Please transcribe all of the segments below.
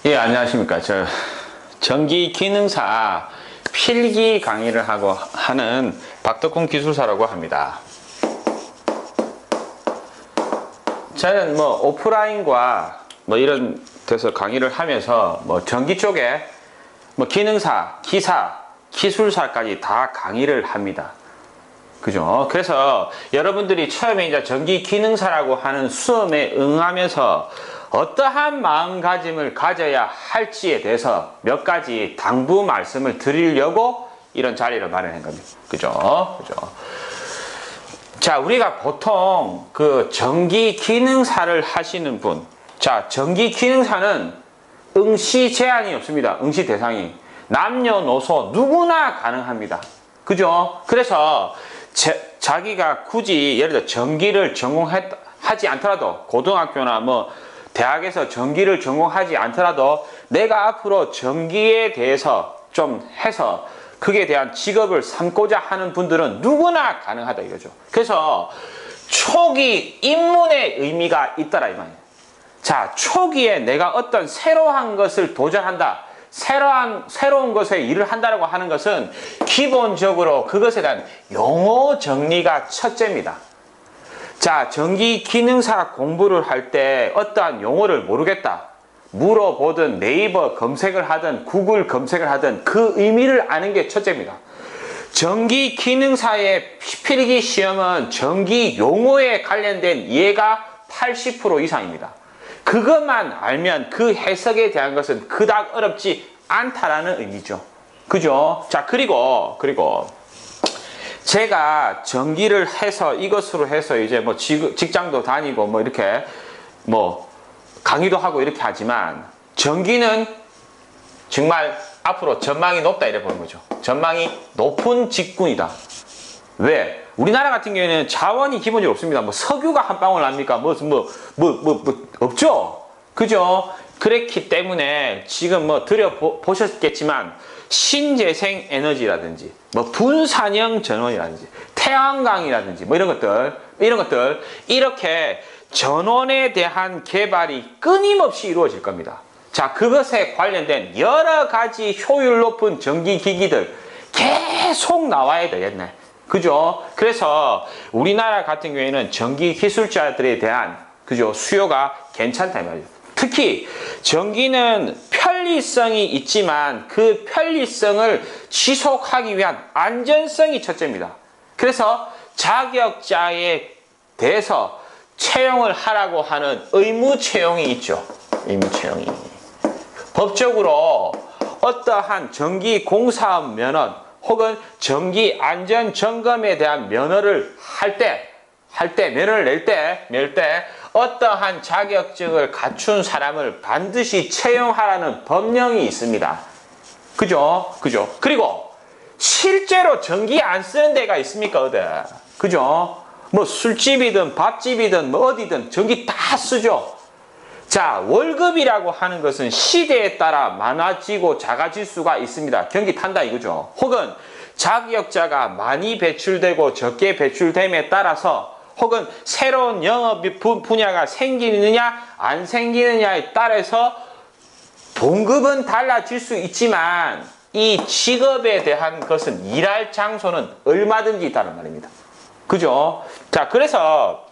예, 안녕하십니까. 저 전기 기능사 필기 강의를 하는 박덕훈 기술사라고 합니다. 저는 뭐 오프라인과 뭐 이런 데서 강의를 하면서 뭐 전기 쪽에 뭐 기능사, 기사, 기술사까지 다 강의를 합니다. 그죠? 그래서 여러분들이 처음에 이제 전기 기능사라고 하는 수험에 응하면서 어떠한 마음가짐을 가져야 할지에 대해서 몇 가지 당부 말씀을 드리려고 이런 자리를 마련한 겁니다. 그죠? 그죠? 자, 우리가 보통 그 전기 기능사를 하시는 분, 자, 전기 기능사는 응시 제한이 없습니다. 응시 대상이. 남녀노소 누구나 가능합니다. 그죠? 그래서 자기가 굳이 예를 들어 전기를 전공하지 않더라도 고등학교나 뭐 대학에서 전기를 전공하지 않더라도 내가 앞으로 전기에 대해서 좀 해서 그에 대한 직업을 삼고자 하는 분들은 누구나 가능하다 이거죠. 그래서 초기 입문의 의미가 있더라 이 말이에요. 자, 초기에 내가 어떤 새로운 것을 도전한다. 새로운 것에 일을 한다고 하는 것은 기본적으로 그것에 대한 용어 정리가 첫째입니다. 자, 전기 기능사 공부를 할 때 어떠한 용어를 모르겠다. 물어보든 네이버 검색을 하든 구글 검색을 하든 그 의미를 아는 게 첫째입니다. 전기 기능사의 필기 시험은 전기 용어에 관련된 이해가 80% 이상입니다. 그것만 알면 그 해석에 대한 것은 그닥 어렵지 않다라는 의미죠. 그죠? 자, 그리고 제가 전기를 해서 이것으로 해서 이제 뭐 직장도 다니고 뭐 이렇게 뭐 강의도 하고 이렇게 하지만 전기는 정말 앞으로 전망이 높다 이래 보는 거죠. 전망이 높은 직군이다. 왜? 우리나라 같은 경우에는 자원이 기본적으로 없습니다. 뭐 석유가 한 방울 납니까? 없죠? 그죠? 그렇기 때문에 지금 뭐 들여보셨겠지만 신재생 에너지라든지 뭐 분산형 전원이라든지 태양광이라든지 뭐 이런 것들 이렇게 전원에 대한 개발이 끊임없이 이루어질 겁니다. 자, 그것에 관련된 여러 가지 효율 높은 전기기기들 계속 나와야 되겠네. 그죠? 그래서 우리나라 같은 경우에는 전기 기술자들에 대한 그죠? 수요가 괜찮다 이 말이죠. 특히 전기는 편리성이 있지만 그 편리성을 지속하기 위한 안전성이 첫째입니다. 그래서 자격자에 대해서 채용을 하라고 하는 의무 채용이 있죠. 의무 채용이. 법적으로 어떠한 전기 공사업 면허 혹은 전기 안전 점검에 대한 면허를 면허를 낼 때 어떠한 자격증을 갖춘 사람을 반드시 채용하라는 법령이 있습니다. 그죠? 그리고 실제로 전기 안 쓰는 데가 있습니까? 어디? 그죠? 뭐 술집이든 밥집이든 뭐 어디든 전기 다 쓰죠. 자, 월급이라고 하는 것은 시대에 따라 많아지고 작아질 수가 있습니다. 경기 탄다 이거죠. 혹은 자격자가 많이 배출되고 적게 배출됨에 따라서 혹은 새로운 영업 분야가 생기느냐 안 생기느냐에 따라서 봉급은 달라질 수 있지만 이 직업에 대한 것은 일할 장소는 얼마든지 있다는 말입니다. 그죠? 자, 그래서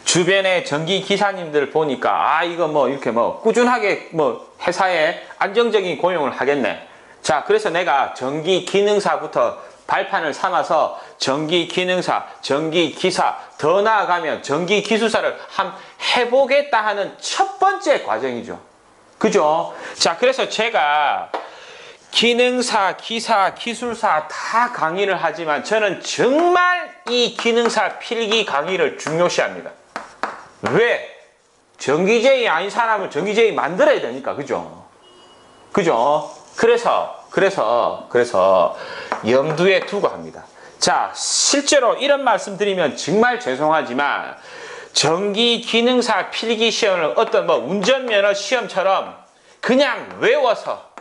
주변의 전기 기사님들 보니까 이거 뭐 이렇게 뭐 꾸준하게 뭐 회사에 안정적인 고용을 하겠네. 자, 그래서 내가 전기 기능사부터 발판을 삼아서 전기 기능사, 전기 기사, 더 나아가면 전기 기술사를 해보겠다 하는 첫 번째 과정이죠. 그죠? 자, 그래서 제가 기능사, 기사, 기술사 다 강의를 하지만 저는 정말 이 기능사 필기 강의를 중요시합니다. 왜? 전기제의 아닌 사람은 전기제의 만들어야 되니까. 그죠? 그래서 염두에 두고 합니다. 자, 실제로 이런 말씀 드리면 정말 죄송하지만 전기 기능사 필기 시험을 어떤 뭐 운전면허 시험처럼 그냥 외워서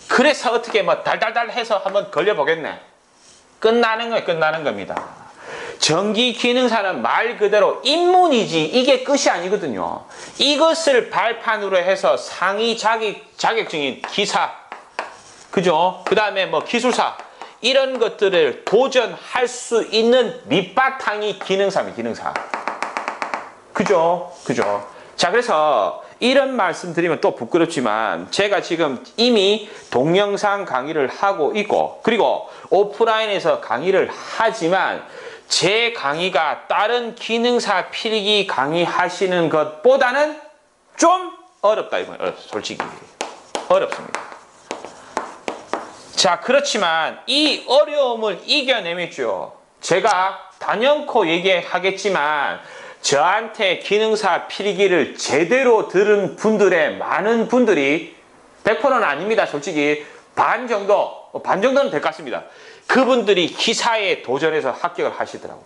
그래서 어떻게 뭐 달달달 해서 한번 걸려보겠네. 끝나는 겁니다. 전기 기능사는 말 그대로 입문이지 이게 끝이 아니거든요. 이것을 발판으로 해서 상위 자격증인 기사, 그죠? 그 다음에 뭐 기술사, 이런 것들을 도전할 수 있는 밑바탕이 기능사입니다. 기능사. 그죠? 그죠? 자, 그래서 이런 말씀 드리면 또 부끄럽지만 제가 지금 이미 동영상 강의를 하고 있고 그리고 오프라인에서 강의를 하지만 제 강의가 다른 기능사 필기 강의하시는 것보다는 좀 어렵다 이거예요. 솔직히 어렵습니다. 자, 그렇지만 이 어려움을 이겨내면요, 제가 단연코 얘기하겠지만 저한테 기능사 필기를 제대로 들은 분들의 많은 분들이 100%는 아닙니다. 솔직히 반 정도는 될 것 같습니다. 그분들이 기사에 도전해서 합격을 하시더라고요.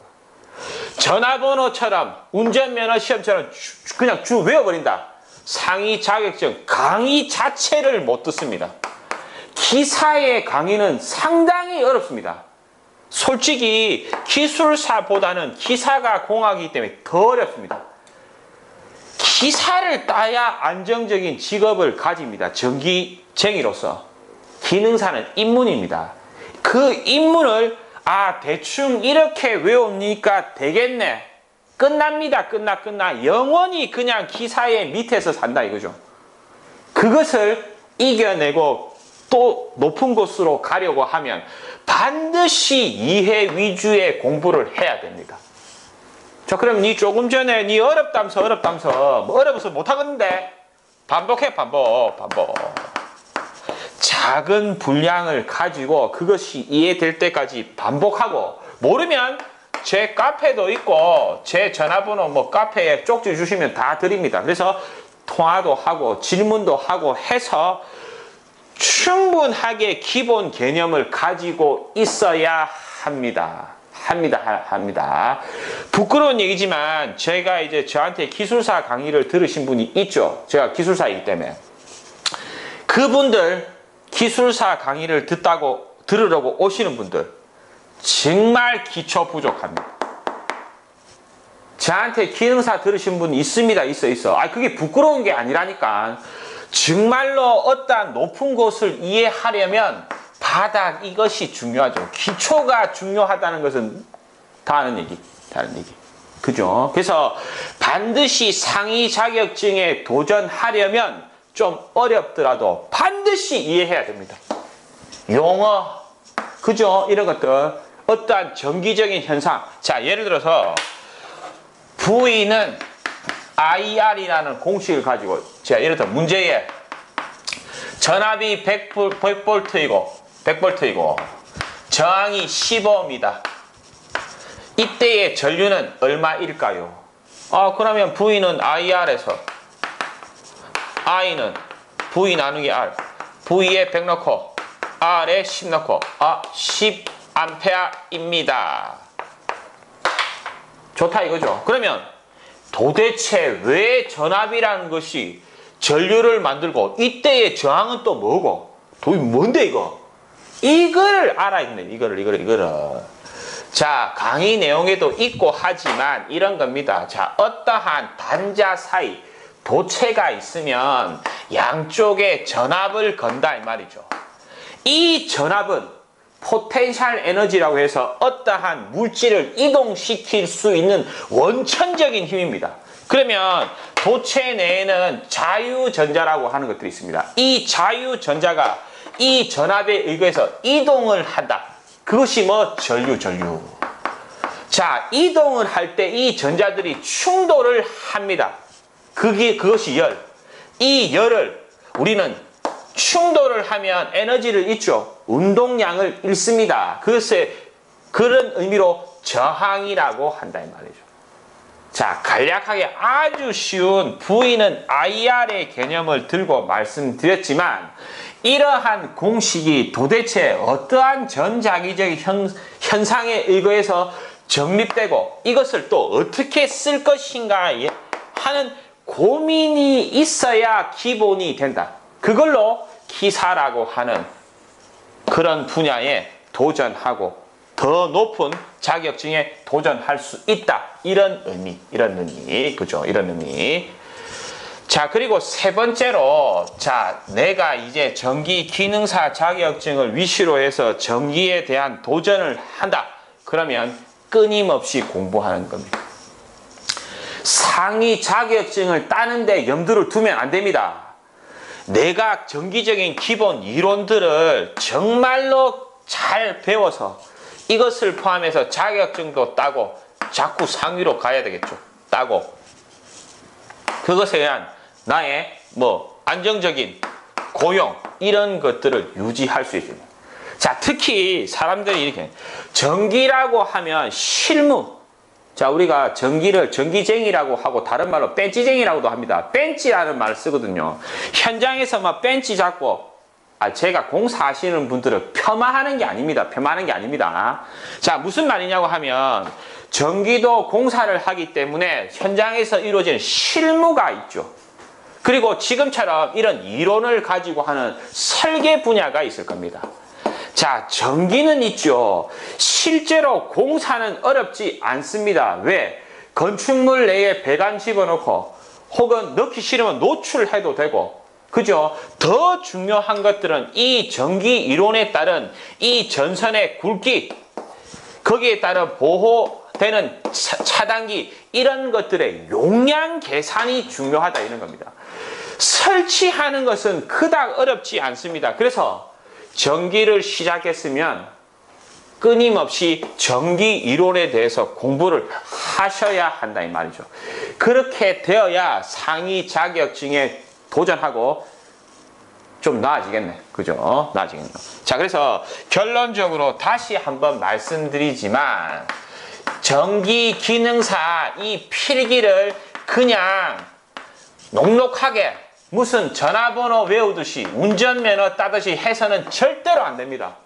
전화번호처럼 운전면허 시험처럼 그냥 쭉 외워버린다. 상위 자격증 강의 자체를 못 듣습니다. 기사의 강의는 상당히 어렵습니다. 솔직히 기술사보다는 기사가 공학이기 때문에 더 어렵습니다. 기사를 따야 안정적인 직업을 가집니다. 전기쟁이로서. 기능사는 입문입니다. 그 입문을 대충 이렇게 외우니까 되겠네. 끝납니다. 끝나. 영원히 그냥 기사의 밑에서 산다 이거죠. 그것을 이겨내고 또 높은 곳으로 가려고 하면 반드시 이해 위주의 공부를 해야 됩니다. 자, 그럼 니 조금 전에 니 어렵다면서 뭐 어려워서 못하겠는데 반복해. 작은 분량을 가지고 그것이 이해될 때까지 반복하고 모르면 제 카페도 있고 제 전화번호 뭐 카페에 쪽지 주시면 다 드립니다. 그래서 통화도 하고 질문도 하고 해서 충분하게 기본 개념을 가지고 있어야 합니다. 부끄러운 얘기지만 제가 이제 저한테 기술사 강의를 들으신 분이 있죠. 제가 기술사이기 때문에. 그분들 기술사 강의를 들으려고 오시는 분들 정말 기초 부족합니다. 저한테 기능사 들으신 분 있습니다. 있어. 그게 부끄러운 게 아니라니까. 정말로 어떠한 높은 곳을 이해하려면 바닥 이것이 중요하죠. 기초가 중요하다는 것은 다른 얘기. 그죠? 그래서 반드시 상위 자격증에 도전하려면 좀 어렵더라도 반드시 이해해야 됩니다. 용어, 그죠? 이런 것들, 어떠한 정기적인 현상. 자, 예를 들어서 V는 IR이라는 공식을 가지고, 제가 예를 들어 문제에 전압이 100V이고 저항이 15입니다. 이때의 전류는 얼마일까요? 그러면 V는 IR에서 I는 V 나누기 R, V에 100 넣고 R에 10 넣고 10A입니다. 좋다 이거죠. 그러면 도대체 왜 전압이라는 것이 전류를 만들고 이때의 저항은 또 뭐고? 도대체 뭔데 이거? 이걸 알아야 돼. 이거를. 자, 강의 내용에도 있고 하지만 이런 겁니다. 자, 어떠한 단자 사이 도체가 있으면 양쪽에 전압을 건다 이 말이죠. 이 전압은 포텐셜 에너지라고 해서 어떠한 물질을 이동시킬 수 있는 원천적인 힘입니다. 그러면 도체 내에는 자유전자라고 하는 것들이 있습니다. 이 자유전자가 이 전압에 의거해서 이동을 한다. 그것이 뭐 전류. 자, 이동을 할 때 이 전자들이 충돌을 합니다. 그것이 열. 이 열을 우리는 충돌을 하면 에너지를 잃죠. 운동량을 잃습니다. 그런 의미로 저항이라고 한다 이 말이죠. 자, 간략하게 아주 쉬운 V는 IR의 개념을 들고 말씀드렸지만 이러한 공식이 도대체 어떠한 전자기적 현상에 의거해서 정립되고 이것을 또 어떻게 쓸 것인가 하는 고민이 있어야 기본이 된다. 그걸로 기사라고 하는 그런 분야에 도전하고 더 높은 자격증에 도전할 수 있다. 이런 의미. 그죠? 이런 의미. 자, 그리고 세 번째로, 자, 내가 이제 전기 기능사 자격증을 위시로 해서 전기에 대한 도전을 한다. 그러면 끊임없이 공부하는 겁니다. 상위 자격증을 따는데 염두를 두면 안 됩니다. 내가 전기적인 기본 이론들을 정말로 잘 배워서 이것을 포함해서 자격증도 따고 자꾸 상위로 가야 되겠죠. 따고 그것에 대한 나의 안정적인 고용 이런 것들을 유지할 수 있습니다. 자, 특히 사람들이 이렇게 전기라고 하면 실무. 자, 우리가 전기를 전기쟁이라고 하고 다른 말로 벤치쟁이라고도 합니다. 벤치라는 말을 쓰거든요. 현장에서 막 벤치 잡고 제가 공사하시는 분들을 폄하하는 게 아닙니다. 자, 무슨 말이냐고 하면 전기도 공사를 하기 때문에 현장에서 이루어지는 실무가 있죠. 그리고 지금처럼 이런 이론을 가지고 하는 설계 분야가 있을 겁니다. 자, 전기는 있죠. 실제로 공사는 어렵지 않습니다. 왜? 건축물 내에 배관 집어넣고 혹은 넣기 싫으면 노출해도 되고, 그죠? 더 중요한 것들은 이 전기 이론에 따른 이 전선의 굵기, 거기에 따른 보호되는 차단기, 이런 것들의 용량 계산이 중요하다 이런 겁니다. 설치하는 것은 그닥 어렵지 않습니다. 그래서 전기를 시작했으면 끊임없이 전기 이론에 대해서 공부를 하셔야 한다 이 말이죠. 그렇게 되어야 상위 자격증에 도전하고 좀 나아지겠네. 그죠? 나아지겠네요. 자, 그래서 결론적으로 다시 한번 말씀드리지만 전기 기능사 이 필기를 그냥 넉넉하게 무슨 전화번호 외우듯이 운전면허 따듯이 해서는 절대로 안 됩니다.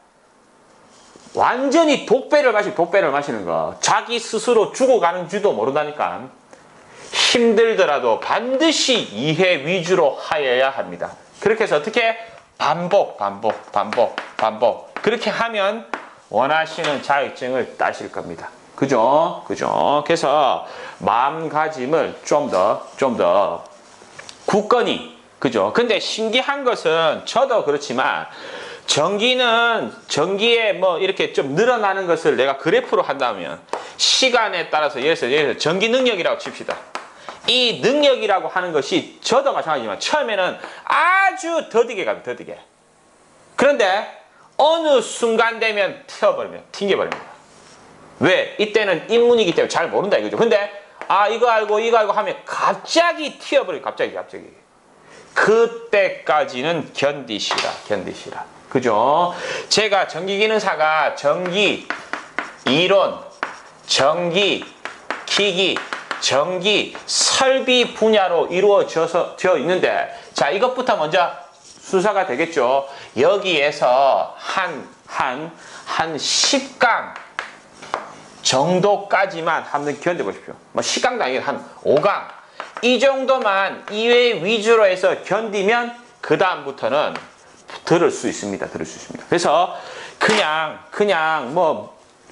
완전히 독배를 마시는 거. 자기 스스로 죽어가는 줄도 모른다니까. 힘들더라도 반드시 이해 위주로 하여야 합니다. 그렇게 해서 어떻게? 반복. 그렇게 하면 원하시는 자격증을 따실 겁니다. 그죠? 그래서 마음가짐을 좀 더 굳건히, 그죠? 근데 신기한 것은 저도 그렇지만 전기에 이렇게 좀 늘어나는 것을 내가 그래프로 한다면 시간에 따라서 예를 들어서 전기 능력이라고 칩시다. 이 능력이라고 하는 것이 저도 마찬가지지만 처음에는 아주 더디게 갑니다. 더디게. 그런데 어느 순간 되면 튕겨버립니다. 왜? 이때는 입문이기 때문에 잘 모른다 이거죠. 근데 이거 알고 하면 갑자기 튀어버려요. 갑자기. 그때까지는 견디시라. 그죠? 제가 전기기능사가 전기 이론, 전기 기기, 전기 설비 분야로 되어 있는데, 자, 이것부터 먼저 순서가 되겠죠. 여기에서 한 10강 정도까지만 한번 견뎌보십시오. 10강도 아니고 한 5강. 이 정도만 2회 위주로 해서 견디면 그 다음부터는 들을 수 있습니다. 그래서 그냥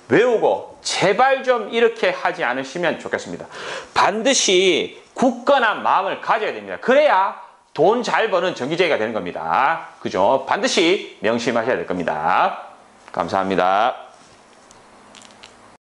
외우고 제발 좀 이렇게 하지 않으시면 좋겠습니다. 반드시 굳건한 마음을 가져야 됩니다. 그래야 돈 잘 버는 전기쟁이가 되는 겁니다. 그죠? 반드시 명심하셔야 될 겁니다. 감사합니다.